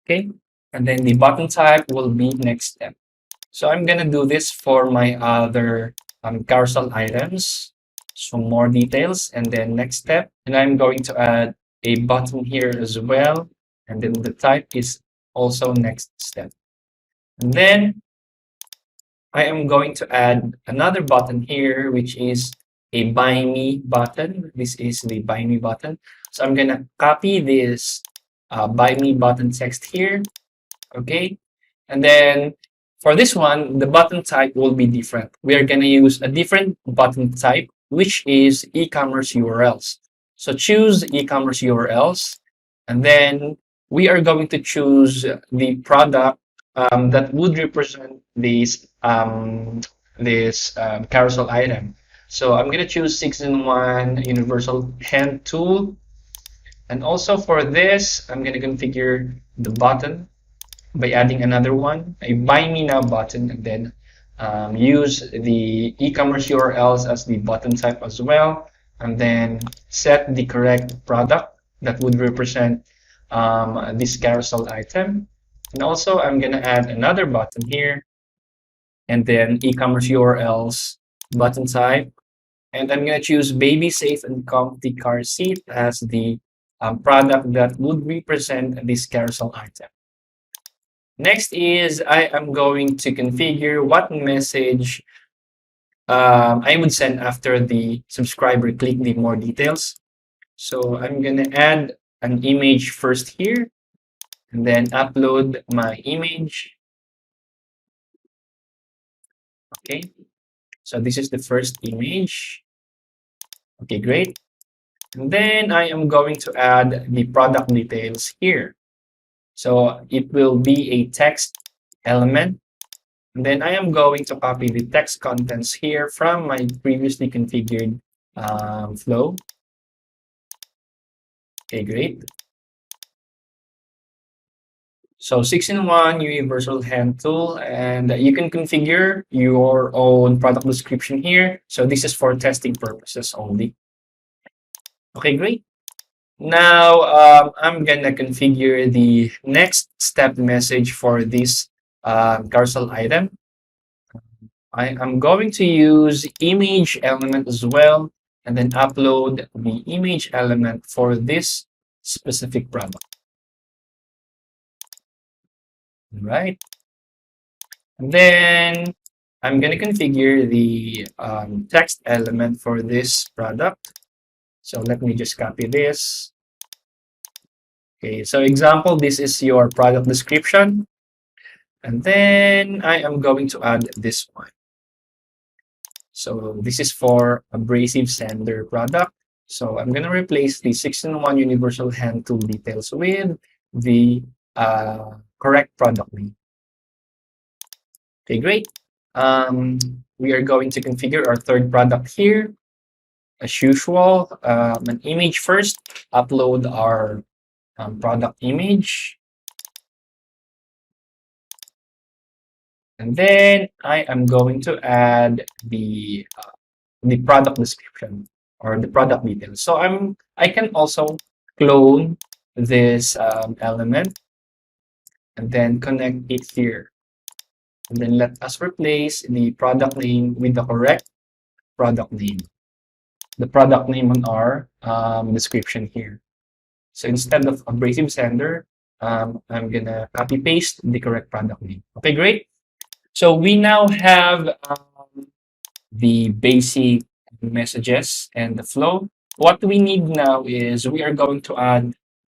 Okay, and then the button type will be next step. So I'm gonna do this for my other carousel items. So more details, and then next step, and I'm going to add a button here as well, and then the type is also next step. And then I am going to add another button here, which is a buy me button. This is the buy me button. So I'm gonna copy this buy me button text here. Okay, and then for this one, the button type will be different. We are gonna use a different button type, which is e-commerce URLs. So choose e-commerce URLs, and then we are going to choose the product that would represent this carousel item. So I'm gonna choose 6-in-1 universal hand tool, and also for this, I'm gonna configure the button by adding another one, a buy me now button, and then use the e-commerce URLs as the button type as well, and then set the correct product that would represent this carousel item. And also I'm gonna add another button here, and then e-commerce URLs button type, and I'm gonna choose baby safe and comfy car seat as the product that would represent this carousel item. Next is I am going to configure what message I would send after the subscriber click the more details. So I'm gonna add an image first here, and then upload my image. Okay, so this is the first image. Okay, great. And then I am going to add the product details here. So it will be a text element. And then I am going to copy the text contents here from my previously configured flow. Okay, great. So 6-in-1 universal hand tool, and you can configure your own product description here. So this is for testing purposes only. Okay, great. Now I'm gonna configure the next step message for this carousel item. I am going to use image element as well, and then upload the image element for this specific product. Right. And then I'm going to configure the text element for this product. So let me just copy this. Okay, so example, this is your product description. And then I am going to add this one. So this is for abrasive sander product. So I'm going to replace the 6-in-1 universal hand tool details with the correct product name. Okay, great. We are going to configure our third product here. As usual, an image first, upload our product image. And then I am going to add the product description or the product details. So I can also clone this element and then connect it here. And then let us replace the product name with the correct product name. The product name on our description here. So instead of abrasive sander, I'm gonna copy paste the correct product name. Okay, great. So we now have the basic messages and the flow. What we need now is we are going to add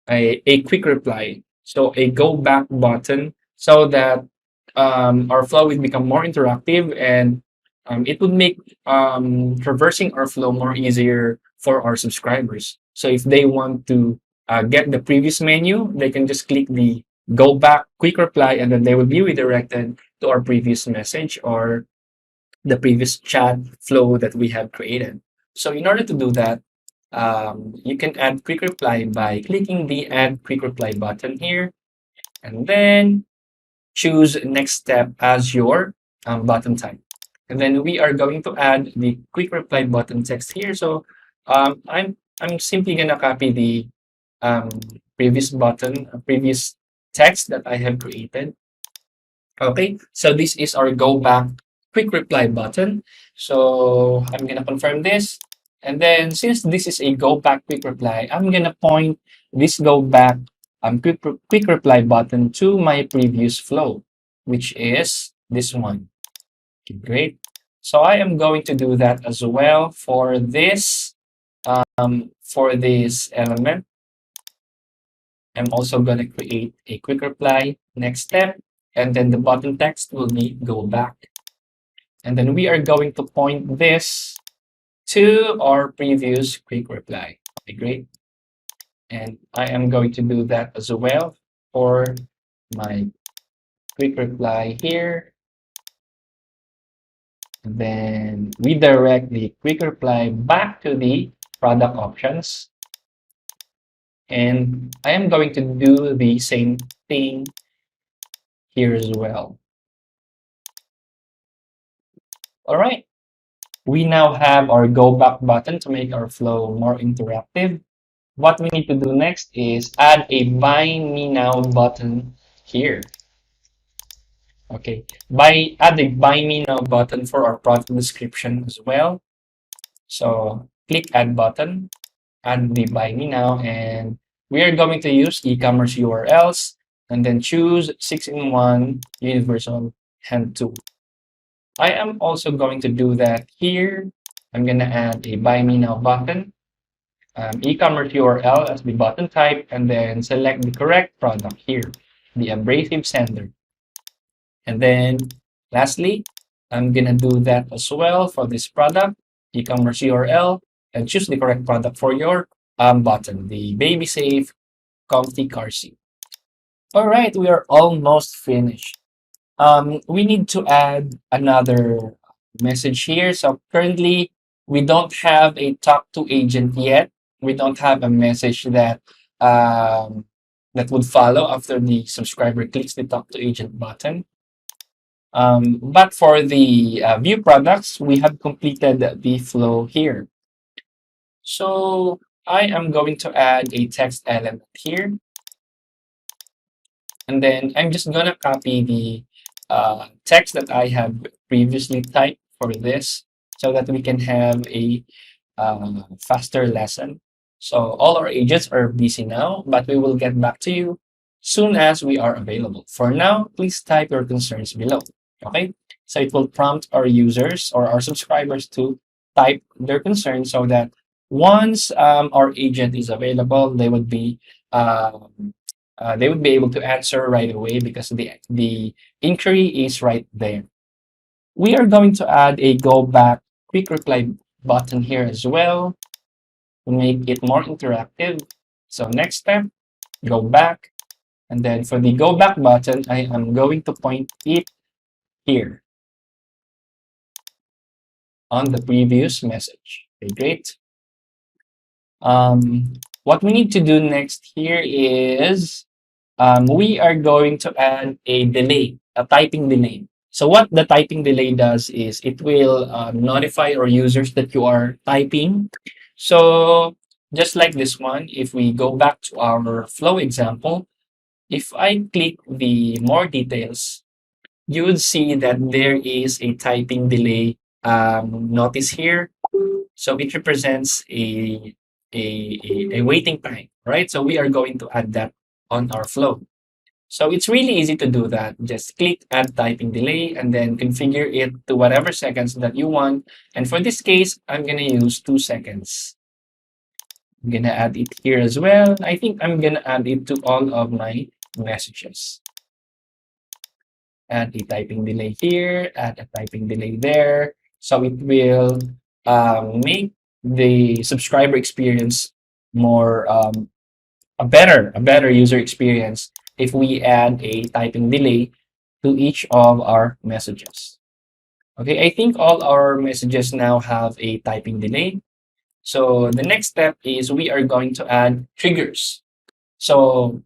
a quick reply. So a go back button so that our flow will become more interactive, and it would make traversing our flow more easier for our subscribers. So if they want to get the previous menu, they can just click the go back quick reply, and then they will be redirected to our previous message or the previous chat flow that we have created. So in order to do that, you can add quick reply by clicking the add quick reply button here, and then choose next step as your button type. And then we are going to add the quick reply button text here. So I'm simply gonna copy the um, previous text that I have created. Okay, so this is our go back quick reply button. So I'm gonna confirm this. And then since this is a go back quick reply, I'm gonna point this go back quick reply button to my previous flow, which is this one. Okay, great. So I am going to do that as well for this element. I'm also going to create a quick reply next step, and then the button text will be go back. And then we are going to point this to our previous quick reply. Okay, great. And I am going to do that as well for my quick reply here. And then redirect the quick reply back to the product options. And I am going to do the same thing here as well. All right. We now have our go back button to make our flow more interactive. What we need to do next is add a buy me now button here. Okay, add a buy me now button for our product description as well. So click add button, add the buy me now, and we are going to use e-commerce URLs and then choose 6-in-1 universal hand tool. I am also going to do that here. I'm going to add a buy me now button, e-commerce URL as the button type, and then select the correct product here, the abrasive sander. And then lastly, I'm going to do that as well for this product, e-commerce URL, and choose the correct product for your button, the baby safe comfy car seat. All right, we are almost finished. We need to add another message here. So currently, we don't have a talk to agent yet. We don't have a message that would follow after the subscriber clicks the talk to agent button. But for the view products, we have completed the flow here. So I am going to add a text element here. And then I'm just gonna copy the text that I have previously typed for this so that we can have a faster lesson. So all our agents are busy now, but we will get back to you soon as we are available. For now, please type your concerns below. Okay, so it will prompt our users or our subscribers to type their concerns so that once our agent is available, they would be able to answer right away because the inquiry is right there. We are going to add a go back quick reply button here as well to make it more interactive. So next step, go back. And then for the go back button, I am going to point it here on the previous message. Okay, great. What we need to do next here is we are going to add a delay, a typing delay. So what the typing delay does is it will notify our users that you are typing. So just like this one, if we go back to our flow example, if I click the more details, you would see that there is a typing delay notice here. So it represents a waiting time, right? So we are going to add that on our flow. So it's really easy to do that. Just click add typing delay and then configure it to whatever seconds that you want. And for this case, I'm going to use 2 seconds. I'm going to add it here as well. I think I'm going to add it to all of my messages. Add a typing delay here, add a typing delay there. So it will make the subscriber experience more a better user experience if we add a typing delay to each of our messages. Okay, I think all our messages now have a typing delay. So the next step is we are going to add triggers. So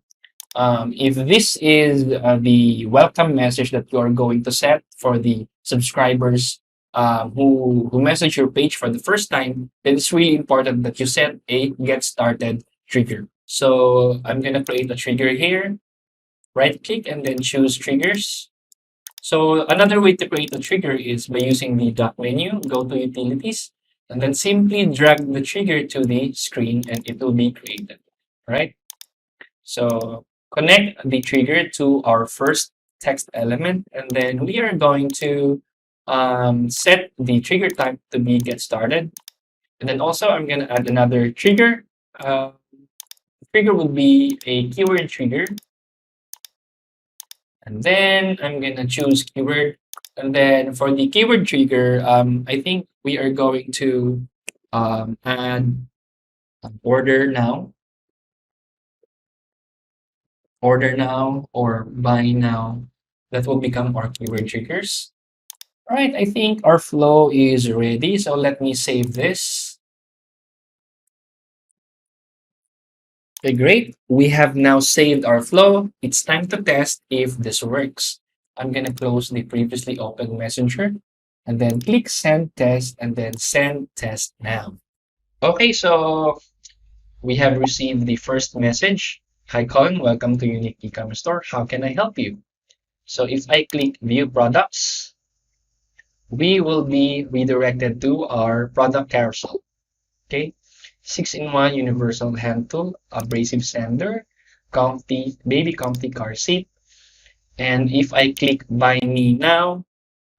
if this is the welcome message that you are going to set for the subscribers who message your page for the first time, then it's really important that you set a get started trigger. So I'm gonna create a trigger here, right click and then choose triggers. So another way to create a trigger is by using the dock menu, go to utilities, and then simply drag the trigger to the screen and it will be created, right? So connect the trigger to our first text element, and then we are going to set the trigger type to be get started. And then also I'm going to add another trigger. Trigger will be a keyword trigger. And then I'm going to choose keyword. And then for the keyword trigger, I think we are going to add order now, or buy now. That will become our keyword triggers. All right, I think our flow is ready. So let me save this. Okay, great. We have now saved our flow. It's time to test if this works. I'm going to close the previously open messenger and then click send test and then send test now. Okay, so we have received the first message. Hi, Colin. Welcome to Unique E-commerce Store. How can I help you? So if I click view products, we will be redirected to our product carousel. Okay, 6-in-1 universal hand tool, abrasive sander, comfy, baby comfy car seat. And if I click buy me now,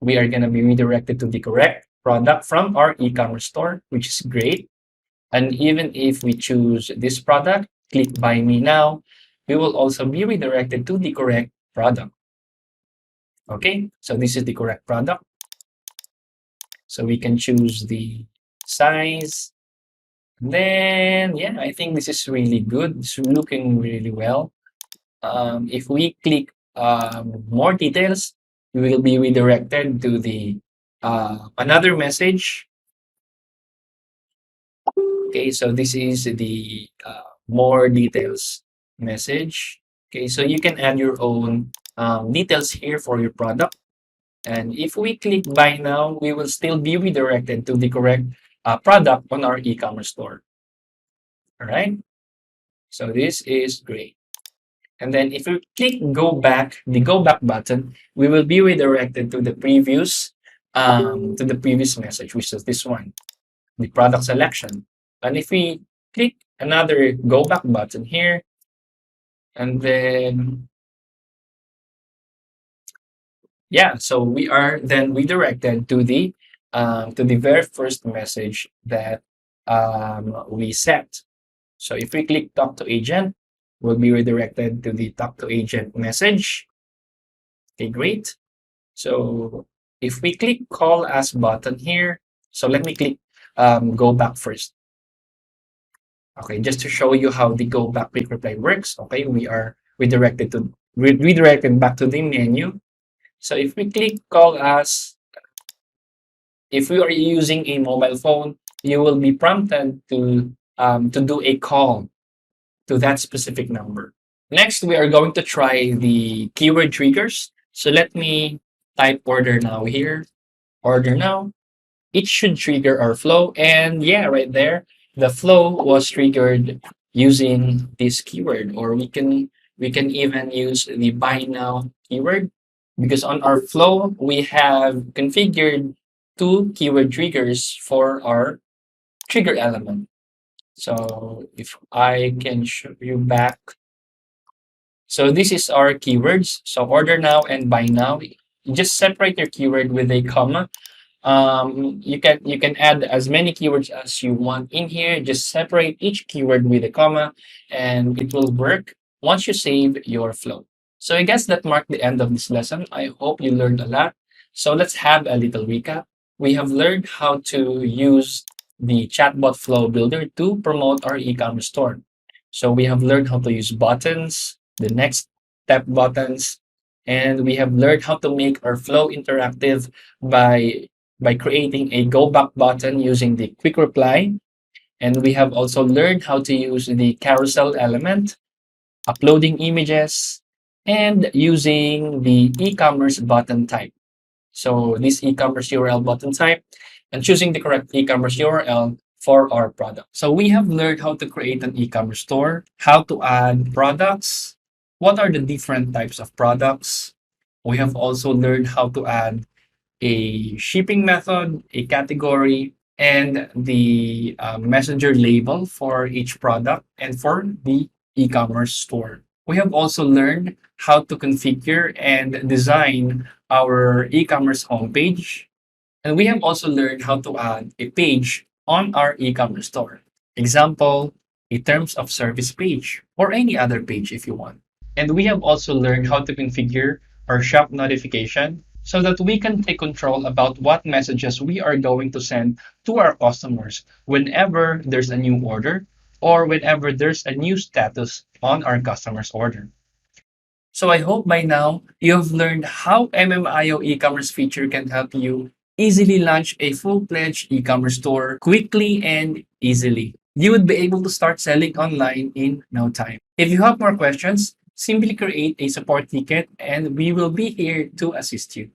we are going to be redirected to the correct product from our e-commerce store, which is great. And even if we choose this product, click buy me now, we will also be redirected to the correct product. Okay, so this is the correct product. So we can choose the size. Then, yeah, I think this is really good. It's looking really well. If we click more details, we will be redirected to the another message. Okay, so this is the more details message. Okay, so you can add your own details here for your product. And if we click buy now, we will still be redirected to the correct product on our e-commerce store. All right, so this is great. And then if we click go back, the go back button, we will be redirected to the previous message, which is this one, the product selection. And if we click another go back button here, and then yeah, so we are then redirected to the very first message that we set. So if we click talk to agent, we'll be redirected to the talk to agent message. Okay, great. So if we click call us button here, so let me click go back first. Okay, just to show you how the go back quick reply works. Okay, we are redirected back to the menu. So if we click call us, if we are using a mobile phone, you will be prompted to do a call to that specific number. Next, we are going to try the keyword triggers. So let me type order now here. Order now. It should trigger our flow. And yeah, right there, the flow was triggered using this keyword, or we can even use the buy now keyword, because on our flow we have configured two keyword triggers for our trigger element. So if I can show you back, so this is our keywords. So order now and buy now. You just separate your keyword with a comma. You can add as many keywords as you want in here. Just separate each keyword with a comma, and it will work once you save your flow. So I guess that marked the end of this lesson. I hope you learned a lot. So let's have a little recap. We have learned how to use the chatbot flow builder to promote our e-commerce store. So we have learned how to use buttons, the next step buttons, and we have learned how to make our flow interactive by creating a go back button using the quick reply. And we have also learned how to use the carousel element, uploading images, and using the e-commerce button type. So this e-commerce URL button type and choosing the correct e-commerce URL for our product. So we have learned how to create an e-commerce store, how to add products, what are the different types of products. We have also learned how to add a shipping method, a category, and the messenger label for each product and for the e-commerce store. We have also learned how to configure and design our e-commerce homepage. And we have also learned how to add a page on our e-commerce store. Example, a terms of service page or any other page if you want. And we have also learned how to configure our shop notification so that we can take control about what messages we are going to send to our customers whenever there's a new order or whenever there's a new status on our customer's order. So I hope by now you have learned how MMIO e-commerce feature can help you easily launch a full-fledged e-commerce store quickly and easily. You would be able to start selling online in no time. If you have more questions, simply create a support ticket and we will be here to assist you.